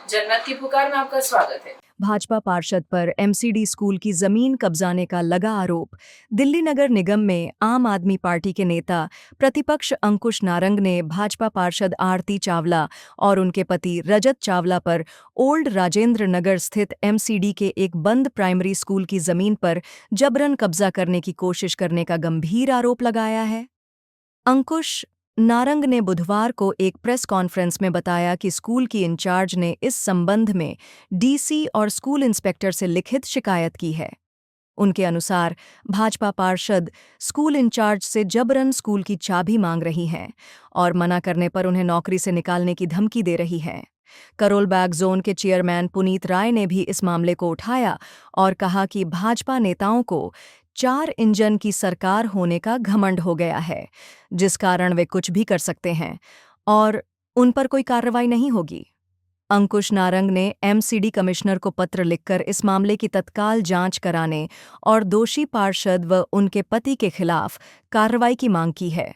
जन्नत की पुकार में आपका स्वागत है। भाजपा पार्षद पर एमसीडी स्कूल की जमीन कब्जाने का लगा आरोप। दिल्ली नगर निगम में आम आदमी पार्टी के नेता प्रतिपक्ष अंकुश नारंग ने भाजपा पार्षद आरती चावला और उनके पति रजत चावला पर ओल्ड राजेंद्र नगर स्थित एमसीडी के एक बंद प्राइमरी स्कूल की जमीन पर जबरन कब्जा करने की कोशिश करने का गंभीर आरोप लगाया है। अंकुश नारंग ने बुधवार को एक प्रेस कॉन्फ्रेंस में बताया कि स्कूल की इंचार्ज ने इस संबंध में डीसी और स्कूल इंस्पेक्टर से लिखित शिकायत की है। उनके अनुसार भाजपा पार्षद स्कूल इंचार्ज से जबरन स्कूल की चाबी मांग रही हैं और मना करने पर उन्हें नौकरी से निकालने की धमकी दे रही हैं। करोल बाग जोन के चेयरमैन पुनीत राय ने भी इस मामले को उठाया और कहा कि भाजपा नेताओं को 4 इंजन की सरकार होने का घमंड हो गया है, जिस कारण वे कुछ भी कर सकते हैं और उन पर कोई कार्रवाई नहीं होगी। अंकुश नारंग ने एमसीडी कमिश्नर को पत्र लिखकर इस मामले की तत्काल जांच कराने और दोषी पार्षद व उनके पति के खिलाफ कार्रवाई की मांग की है।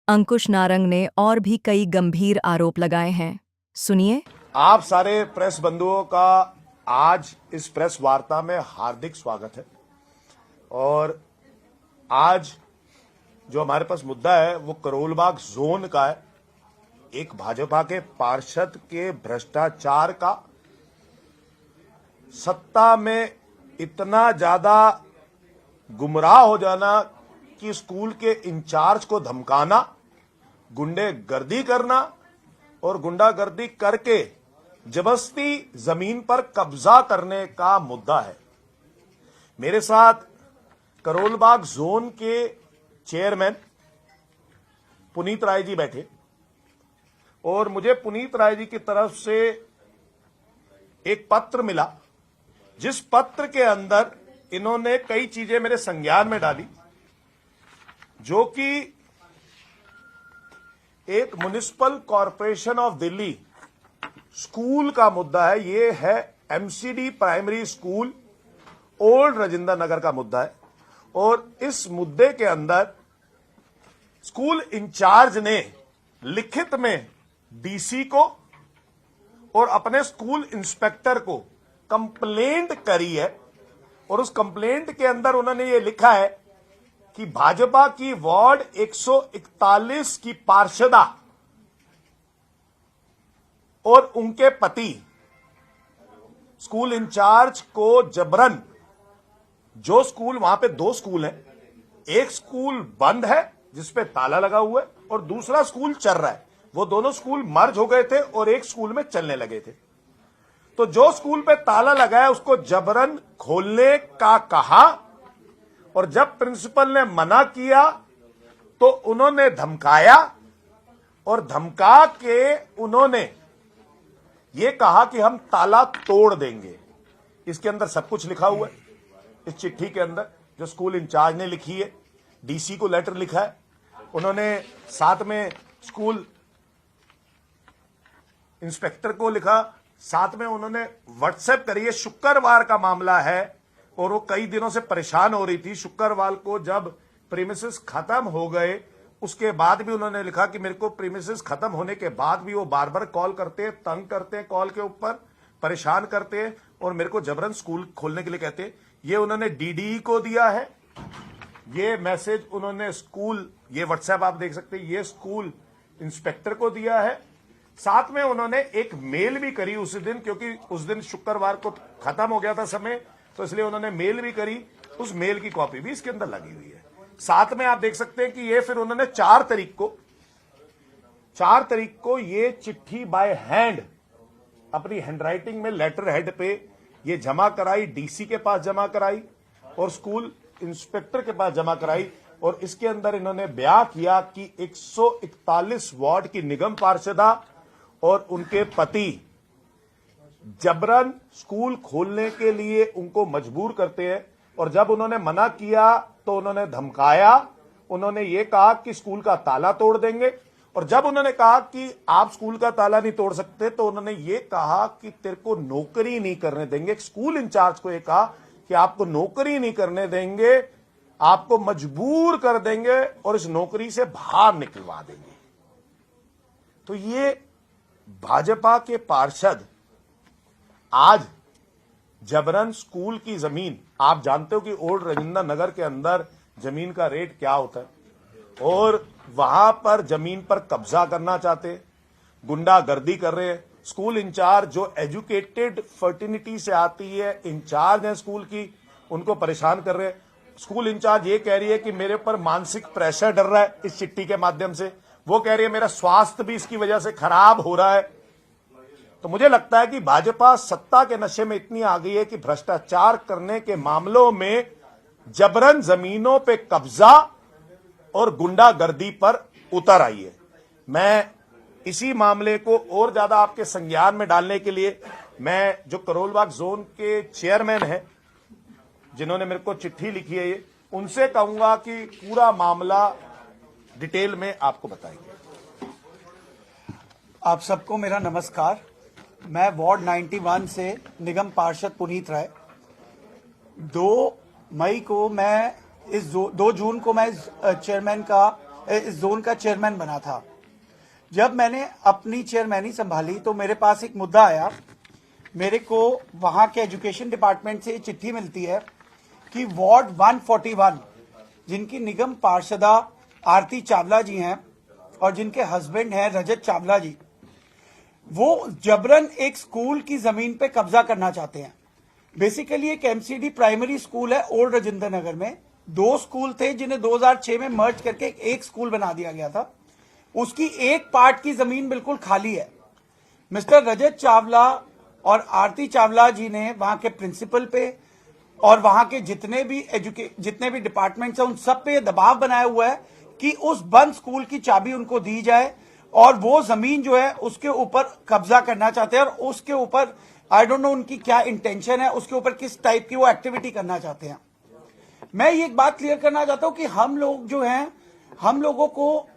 अंकुश नारंग ने और भी कई गंभीर आरोप लगाए हैं। सुनिए। आप सारे प्रेस बंधुओं का आज इस प्रेस वार्ता में हार्दिक स्वागत है। और आज जो हमारे पास मुद्दा है वो करोल बाग जोन का है। एक भाजपा के पार्षद के भ्रष्टाचार का, सत्ता में इतना ज्यादा गुमराह हो जाना कि स्कूल के इंचार्ज को धमकाना, गुंडेगर्दी करना और गुंडागर्दी करके जबरदस्ती जमीन पर कब्जा करने का मुद्दा है। मेरे साथ करोल बाग जोन के चेयरमैन पुनीत राय जी बैठे और मुझे पुनीत राय जी की तरफ से एक पत्र मिला, जिस पत्र के अंदर इन्होंने कई चीजें मेरे संज्ञान में डाली, जो कि एक municipal corporation of Delhi school का मुद्दा है। ये है MCD primary school Old Rajendra Nagar का मुद्दा है। और इस मुद्दे के अंदर स्कूल इंचार्ज ने लिखित में डीसी को और अपने स्कूल इंस्पेक्टर को कंप्लेंट करी है। और उस कंप्लेंट के अंदर उन्होंने ये लिखा है कि भाजपा की वार्ड 141 की पार्षदा और उनके पति स्कूल इंचार्ज को जबरन, जो स्कूल, वहां पे 2 स्कूल हैं, एक स्कूल बंद है जिसपे ताला लगा हुआ है और दूसरा स्कूल चल रहा है। वो दोनों स्कूल मर्ज हो गए थे और एक स्कूल में चलने लगे थे। तो जो स्कूल पे ताला लगा है उसको जबरन खोलने का कहा और जब प्रिंसिपल ने मना किया तो उन्होंने धमकाया और धमका के उन्होंने ये कहा कि हम ताला तोड़ देंगे। इसके अंदर सब कुछ लिखा हुआ है। इस चिट्ठी के अंदर जो स्कूल इंचार्ज ने लिखी है, डीसी को लेटर लिखा है, उन्होंने साथ में स्कूल इंस्पेक्टर को लिखा, साथ में उन्होंने व्हाट्सएप करी है। शुक्रवार का मामला है और वो कई दिनों से परेशान हो रही थी। शुक्रवार को जब प्रीमिसेस खत्म हो गए उसके बाद भी उन्होंने लिखा कि मेरे को प्रीमिसेस खत्म होने के बाद भी वो बार बार कॉल करते हैं, तंग करते हैं, कॉल के ऊपर परेशान करते हैं और मेरे को जबरन स्कूल खोलने के लिए कहते हैं। ये उन्होंने डीडी को दिया है, ये मैसेज उन्होंने स्कूल, ये व्हाट्सएप आप देख सकते हैं, ये स्कूल इंस्पेक्टर को दिया है। साथ में उन्होंने एक मेल भी करी उस दिन, क्योंकि उस दिन शुक्रवार को खत्म हो गया था समय, तो इसलिए उन्होंने मेल भी करी। उस मेल की कॉपी भी इसके अंदर लगी हुई है। साथ में आप देख सकते हैं कि ये फिर उन्होंने 4 तारीख को ये चिट्ठी बाय हैंड अपनी हैंडराइटिंग में लेटर हेड पे ये जमा कराई, डीसी के पास जमा कराई और स्कूल इंस्पेक्टर के पास जमा कराई। और इसके अंदर इन्होंने बयां किया कि 141 वार्ड की निगम पार्षदा और उनके पति जबरन स्कूल खोलने के लिए उनको मजबूर करते हैं। और जब उन्होंने मना किया तो उन्होंने धमकाया, उन्होंने ये कहा कि स्कूल का ताला तोड़ देंगे। और जब उन्होंने कहा कि आप स्कूल का ताला नहीं तोड़ सकते तो उन्होंने ये कहा कि तेरे को नौकरी नहीं करने देंगे। स्कूल इंचार्ज को ये कहा कि आपको नौकरी नहीं करने देंगे, आपको मजबूर कर देंगे और इस नौकरी से बाहर निकलवा देंगे। तो ये भाजपा के पार्षद आज जबरन स्कूल की जमीन, आप जानते हो कि ओल्ड राजेंद्र नगर के अंदर जमीन का रेट क्या होता है, और वहां पर जमीन पर कब्जा करना चाहते हैं, गुंडागर्दी कर रहे हैं। स्कूल इंचार्ज जो एजुकेटेड फर्टिनिटी से आती है, इंचार्ज है स्कूल की, उनको परेशान कर रहे हैं। स्कूल इंचार्ज ये कह रही है कि मेरे ऊपर मानसिक प्रेशर डर रहा है इस चिट्ठी के माध्यम से, वो कह रही है मेरा स्वास्थ्य भी इसकी वजह से खराब हो रहा है। तो मुझे लगता है कि भाजपा सत्ता के नशे में इतनी आ गई है कि भ्रष्टाचार करने के मामलों में जबरन जमीनों पे कब्जा और गुंडागर्दी पर उतर आई है। मैं इसी मामले को और ज्यादा आपके संज्ञान में डालने के लिए मैं जो करोलबाग जोन के चेयरमैन हैं, जिन्होंने मेरे को चिट्ठी लिखी है, ये उनसे कहूंगा कि पूरा मामला डिटेल में आपको बताएंगे। आप सबको मेरा नमस्कार। मैं वार्ड 91 से निगम पार्षद पुनीत राय। 2 मई को मैं 2 जून को मैं इस जोन का चेयरमैन बना था। जब मैंने अपनी चेयरमैनी संभाली तो मेरे पास एक मुद्दा आया। मेरे को वहां के एजुकेशन डिपार्टमेंट से चिट्ठी मिलती है कि वार्ड 141 जिनकी निगम पार्षदा आरती चावला जी हैं और जिनके हस्बैंड हैं रजत चावला जी, वो जबरन एक स्कूल की जमीन पे कब्जा करना चाहते हैं। बेसिकली एक एमसीडी प्राइमरी स्कूल है ओल्ड राजेंद्र नगर में। 2 स्कूल थे जिन्हें 2006 में मर्ज करके एक स्कूल बना दिया गया था। उसकी एक पार्ट की जमीन बिल्कुल खाली है। मिस्टर रजत चावला और आरती चावला जी ने वहां के प्रिंसिपल पे और वहां के जितने भी डिपार्टमेंट्स हैं उन सब पे दबाव बनाया हुआ है कि उस बंद स्कूल की चाबी उनको दी जाए और वो जमीन जो है उसके ऊपर कब्जा करना चाहते हैं और उसके ऊपर आई डोंट नो उनकी क्या इंटेंशन है, उसके ऊपर किस टाइप की वो एक्टिविटी करना चाहते हैं। मैं ये एक बात क्लियर करना चाहता हूं कि हम लोग जो हैं, हम लोगों को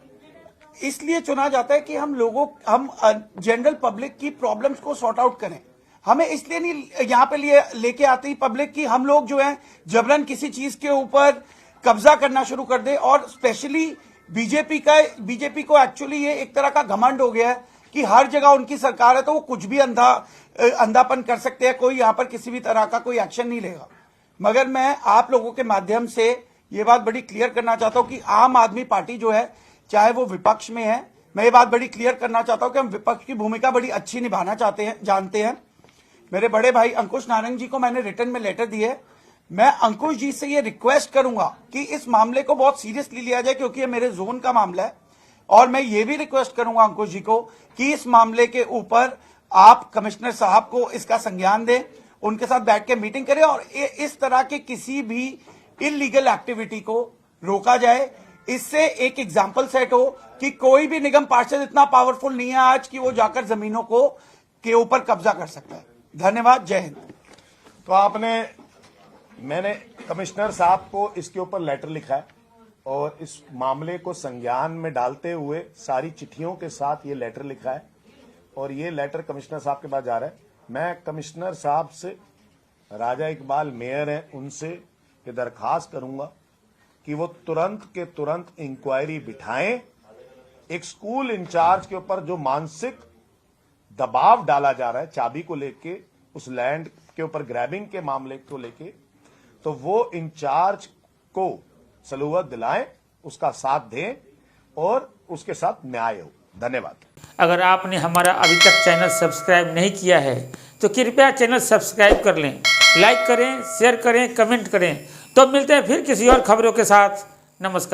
इसलिए चुना जाता है कि हम जनरल पब्लिक की प्रॉब्लम्स को सॉर्ट आउट करें। हमें इसलिए नहीं यहाँ पे लेके आती पब्लिक की हम लोग जो है जबरन किसी चीज के ऊपर कब्जा करना शुरू कर दे। और स्पेशली बीजेपी को एक्चुअली ये एक तरह का घमंड हो गया है कि हर जगह उनकी सरकार है तो वो कुछ भी अंधापन कर सकते हैं, कोई यहाँ पर किसी भी तरह का कोई एक्शन नहीं लेगा। मगर मैं आप लोगों के माध्यम से ये बात बड़ी क्लियर करना चाहता हूं कि आम आदमी पार्टी जो है, चाहे वो विपक्ष में है, मैं ये बात बड़ी क्लियर करना चाहता हूं कि हम विपक्ष की भूमिका बड़ी अच्छी निभाना जानते हैं। मेरे बड़े भाई अंकुश नारंग जी को मैंने रिटर्न में लेटर दिए। मैं अंकुश जी से ये रिक्वेस्ट करूंगा कि इस मामले को बहुत सीरियसली लिया जाए क्योंकि ये मेरे जोन का मामला है। और मैं ये भी रिक्वेस्ट करूंगा अंकुश जी को कि इस मामले के ऊपर आप कमिश्नर साहब को इसका संज्ञान दें, उनके साथ बैठ के मीटिंग करें और इस तरह के किसी भी इलीगल एक्टिविटी को रोका जाए। इससे एक एग्जाम्पल सेट हो कि कोई भी निगम पार्षद इतना पावरफुल नहीं है आज कि वो जाकर जमीनों के ऊपर कब्जा कर सकता है। धन्यवाद। जय हिंद। तो मैंने कमिश्नर साहब को इसके ऊपर लेटर लिखा है और इस मामले को संज्ञान में डालते हुए सारी चिट्ठियों के साथ ये लेटर लिखा है और ये लेटर कमिश्नर साहब के पास जा रहा है। मैं कमिश्नर साहब से, राजा इकबाल मेयर हैं, उनसे ये दरखास्त करूंगा कि वो तुरंत के तुरंत इंक्वायरी बिठाएं। एक स्कूल इंचार्ज के ऊपर जो मानसिक दबाव डाला जा रहा है चाबी को लेके, उस लैंड के ऊपर ग्रैबिंग के मामले को लेके, तो वो इंचार्ज को सलूहत दिलाएं, उसका साथ दें और उसके साथ न्याय हो। धन्यवाद। अगर आपने हमारा अभी तक चैनल सब्सक्राइब नहीं किया है तो कृपया चैनल सब्सक्राइब कर लें, लाइक करें, शेयर करें, कमेंट करें। तो मिलते हैं फिर किसी और खबरों के साथ। नमस्कार।